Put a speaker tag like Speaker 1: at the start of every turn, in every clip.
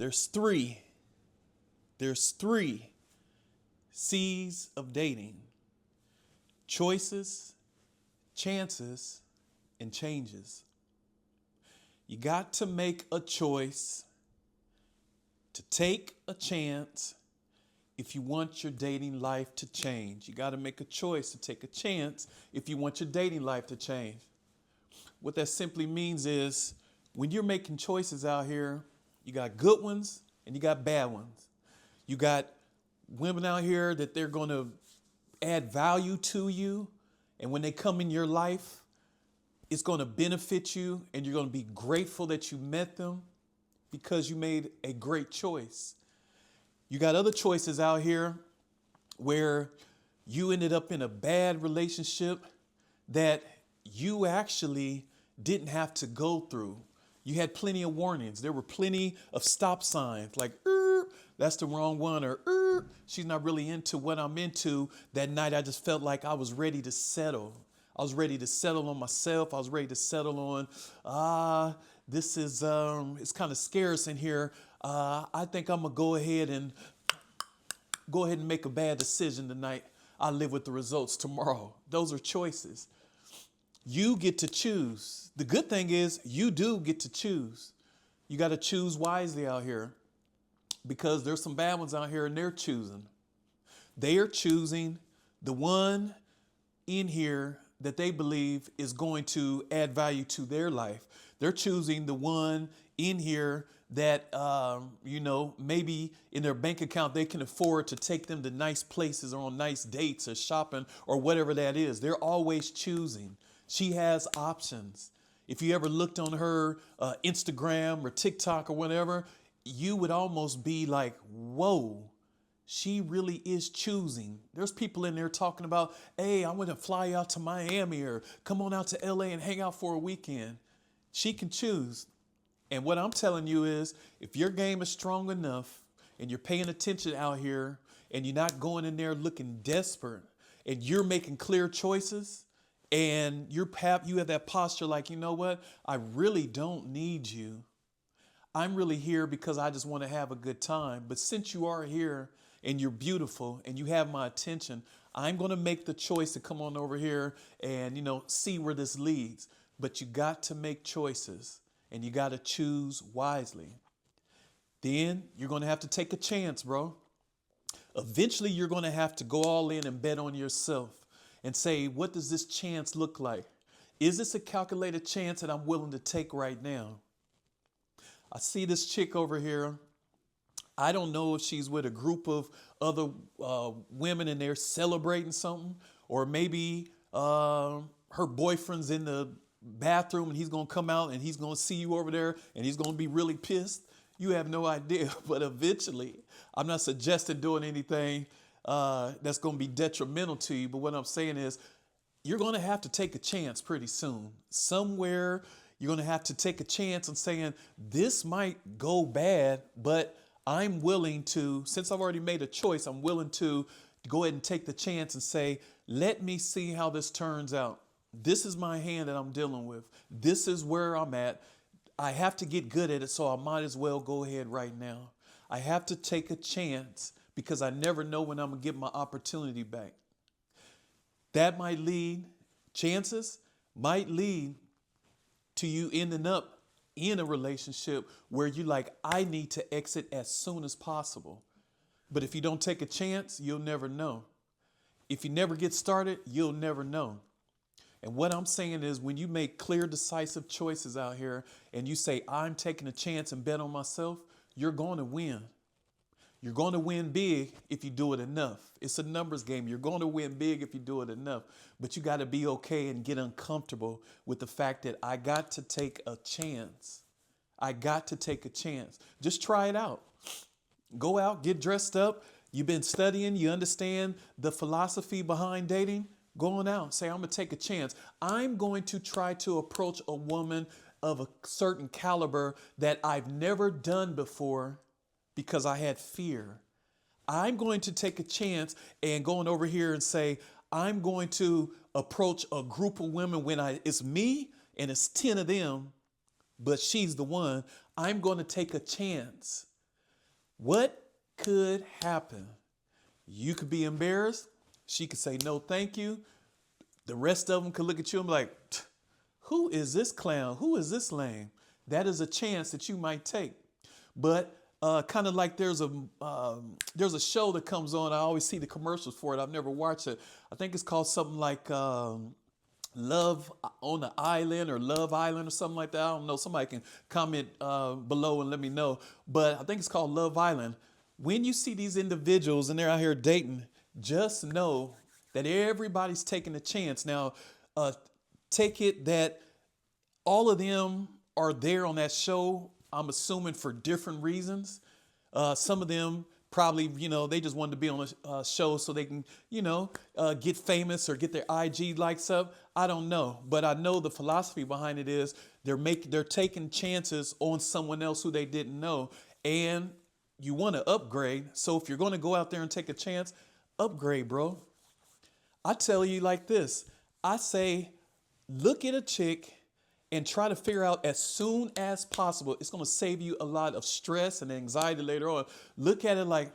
Speaker 1: There's three. There's three C's of dating: choices, chances, and changes. You got to make a choice to take a chance if you want your dating life to change. You got to make a choice to take a chance if you want your dating life to change. What that simply means is when you're making choices out here, you got good ones and you got bad ones. You got women out here that they're going to add value to you. And when they come in your life, it's going to benefit you and you're going to be grateful that you met them because you made a great choice. You got other choices out here where you ended up in a bad relationship that you actually didn't have to go through. You had plenty of warnings. There were plenty of stop signs like, that's the wrong one, or she's not really into what I'm into. That night, I just felt like I was ready to settle. I was ready to settle on myself. I was ready to settle on, this is, it's kind of scarce in here. I think I'm going to go ahead and make a bad decision tonight. I'll live with the results tomorrow. Those are choices. You get to choose. The good thing is you do get to choose. You got to choose wisely out here because there's some bad ones out here and they're choosing. They are choosing the one in here that they believe is going to add value to their life. They're choosing the one in here that, maybe in their bank account, they can afford to take them to nice places or on nice dates or shopping or whatever that is. They're always choosing. She has options. If you ever looked on her Instagram or TikTok or whatever, you would almost be like, whoa, she really is choosing. There's people in there talking about, hey, I want to fly out to Miami or come on out to LA and hang out for a weekend. She can choose. And what I'm telling you is if your game is strong enough and you're paying attention out here and you're not going in there looking desperate and you're making clear choices and you have that posture like, you know what? I really don't need you. I'm really here because I just want to have a good time. But since you are here and you're beautiful and you have my attention, I'm going to make the choice to come on over here and, see where this leads. But you got to make choices and you got to choose wisely. Then you're going to have to take a chance, bro. Eventually, you're going to have to go all in and bet on yourself and say, what does this chance look like? Is this a calculated chance that I'm willing to take right now? I see this chick over here. I don't know if she's with a group of other women and they're celebrating something, or maybe her boyfriend's in the bathroom and he's going to come out and he's going to see you over there and he's going to be really pissed. You have no idea. But eventually, I'm not suggesting doing anything that's going to be detrimental to you. But what I'm saying is you're going to have to take a chance pretty soon. Somewhere you're going to have to take a chance on saying this might go bad, but I'm willing to, since I've already made a choice, I'm willing to go ahead and take the chance and say, let me see how this turns out. This is my hand that I'm dealing with. This is where I'm at. I have to get good at it, so I might as well go ahead right now. I have to take a chance because I never know when I'm going to get my opportunity back. That might lead, chances might lead to you ending up in a relationship where you like, I need to exit as soon as possible. But if you don't take a chance, you'll never know. If you never get started, you'll never know. And what I'm saying is when you make clear, decisive choices out here and you say, I'm taking a chance and bet on myself, you're going to win. You're going to win big if you do it enough. It's a numbers game. You're going to win big if you do it enough. But you got to be okay and get uncomfortable with the fact that I got to take a chance. I got to take a chance. Just try it out. Go out, get dressed up. You've been studying. You understand the philosophy behind dating. Going out, say, I'm going to take a chance. I'm going to try to approach a woman of a certain caliber that I've never done before because I had fear. I'm going to take a chance and going over here and say, I'm going to approach a group of women when it's me and it's 10 of them, but she's the one. I'm going to take a chance What could happen? You could be embarrassed. She could say, no, thank you. The rest of them could look at you and be like, who is this clown? Who is this lame? That is a chance that you might take. But kind of like there's a show that comes on. I always see the commercials for it. I've never watched it. I think it's called something like Love on the Island or Love Island or something like that. I don't know. Somebody can comment below and let me know. But I think it's called Love Island. When you see these individuals and they're out here dating, just know that everybody's taking a chance. Now, take it that all of them are there on that show, I'm assuming for different reasons. Some of them probably, they just wanted to be on a show so they can, get famous or get their IG likes up. I don't know. But I know the philosophy behind it is they're taking chances on someone else who they didn't know. And you want to upgrade. So if you're going to go out there and take a chance, upgrade, bro. I tell you like this. I say, look at a chick and try to figure out as soon as possible. It's going to save you a lot of stress and anxiety later on. Look at it like,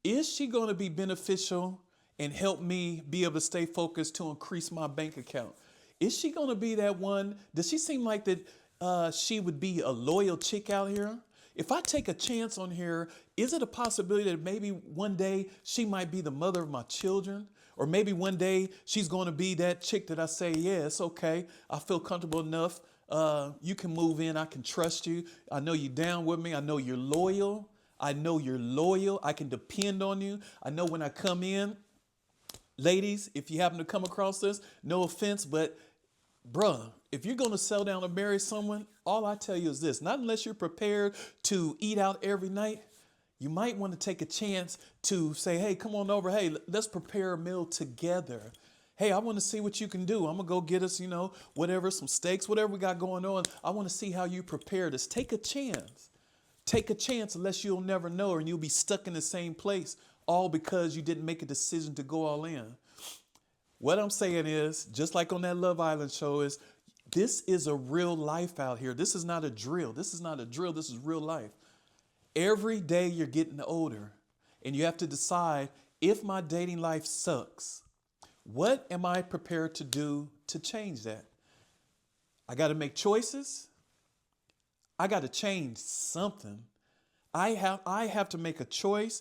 Speaker 1: is she going to be beneficial and help me be able to stay focused to increase my bank account? Is she going to be that one? Does she seem like that she would be a loyal chick out here? If I take a chance on her, is it a possibility that maybe one day she might be the mother of my children? Or maybe one day she's going to be that chick that I say, yeah, it's okay. I feel comfortable enough. You can move in. I can trust you. I know you're down with me. I know you're loyal. I know you're loyal. I can depend on you. I know when I come in, ladies, if you happen to come across this, no offense, but bruh, if you're going to settle down and marry someone, all I tell you is this, not unless you're prepared to eat out every night. You might want to take a chance to say, hey, come on over. Hey, let's prepare a meal together. Hey, I want to see what you can do. I'm going to go get us, whatever, some steaks, whatever we got going on. I want to see how you prepare this. Take a chance. Take a chance unless you'll never know and you'll be stuck in the same place, all because you didn't make a decision to go all in. What I'm saying is, just like on that Love Island show, is this is a real life out here. This is not a drill. This is not a drill. This is real life. Every day you're getting older and you have to decide, if my dating life sucks, what am I prepared to do to change that? I got to make choices. I got to change something. I have to make a choice.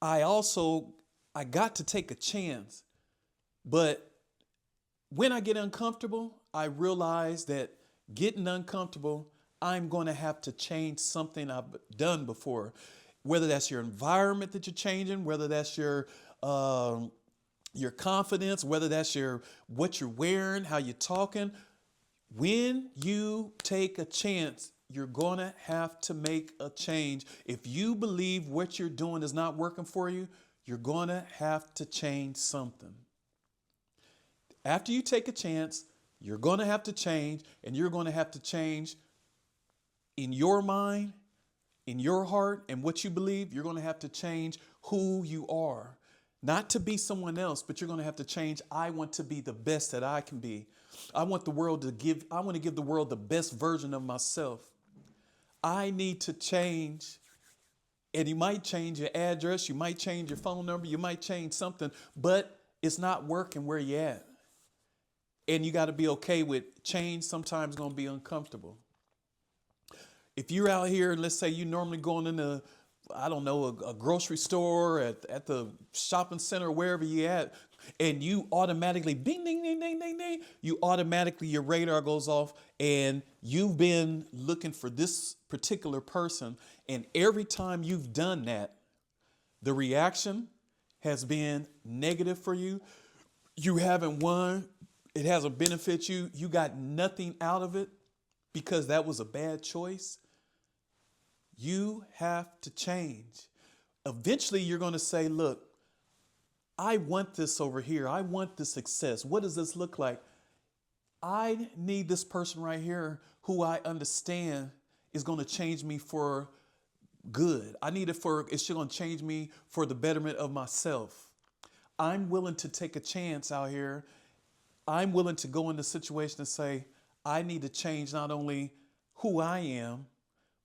Speaker 1: I got to take a chance. But when I get uncomfortable, I realize that getting uncomfortable, I'm going to have to change something I've done before, whether that's your environment that you're changing, whether that's your confidence, whether that's what you're wearing, how you're talking. When you take a chance, you're going to have to make a change. If you believe what you're doing is not working for you, you're going to have to change something. After you take a chance, you're going to have to change, and you're going to have to change in your mind, in your heart, and what you believe. You're going to have to change who you are. Not to be someone else, but you're going to have to change. I want to be the best that I can be. I want to give the world the best version of myself. I need to change. And you might change your address, you might change your phone number, you might change something, but it's not working where you're at. And you got to be okay with change. Sometimes going to be uncomfortable. If you're out here, and let's say you're normally going into, I don't know, a grocery store, at the shopping center, wherever you're at, and you automatically, ding, ding, ding, ding, ding, ding, your radar goes off, and you've been looking for this particular person, and every time you've done that, the reaction has been negative for you. You haven't won. It hasn't benefited you. You got nothing out of it because that was a bad choice. You have to change. Eventually, you're going to say, look, I want this over here. I want this success. What does this look like? I need this person right here who I understand is going to change me for good. I need it's going to change me for the betterment of myself. I'm willing to take a chance out here. I'm willing to go into a situation and say, I need to change not only who I am,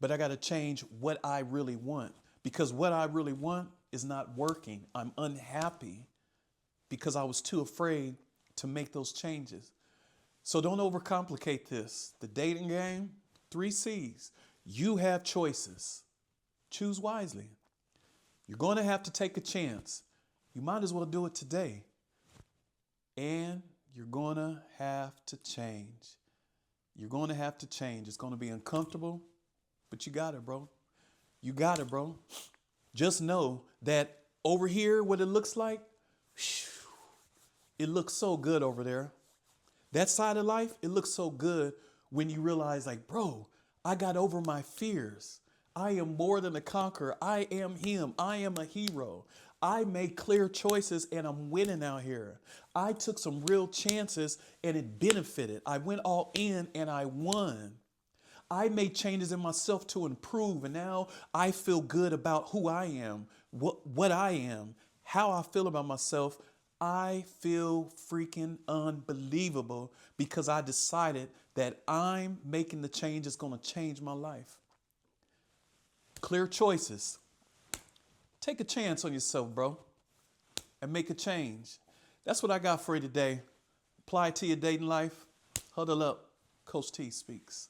Speaker 1: but I got to change what I really want, because what I really want is not working. I'm unhappy because I was too afraid to make those changes. So don't overcomplicate this. The dating game, 3 C's. You have choices. Choose wisely. You're going to have to take a chance. You might as well do it today. And you're going to have to change. You're going to have to change. It's going to be uncomfortable, but you got it, bro. You got it, bro. Just know that over here, what it looks like, it looks so good over there. That side of life, it looks so good when you realize, like, bro, I got over my fears. I am more than a conqueror. I am him. I am a hero. I made clear choices and I'm winning out here. I took some real chances and it benefited. I went all in and I won. I made changes in myself to improve, and now I feel good about who I am, what I am, how I feel about myself. I feel freaking unbelievable because I decided that I'm making the change that's going to change my life. Clear choices. Take a chance on yourself, bro, and make a change. That's what I got for you today. Apply it to your dating life. Huddle up. Coach T speaks.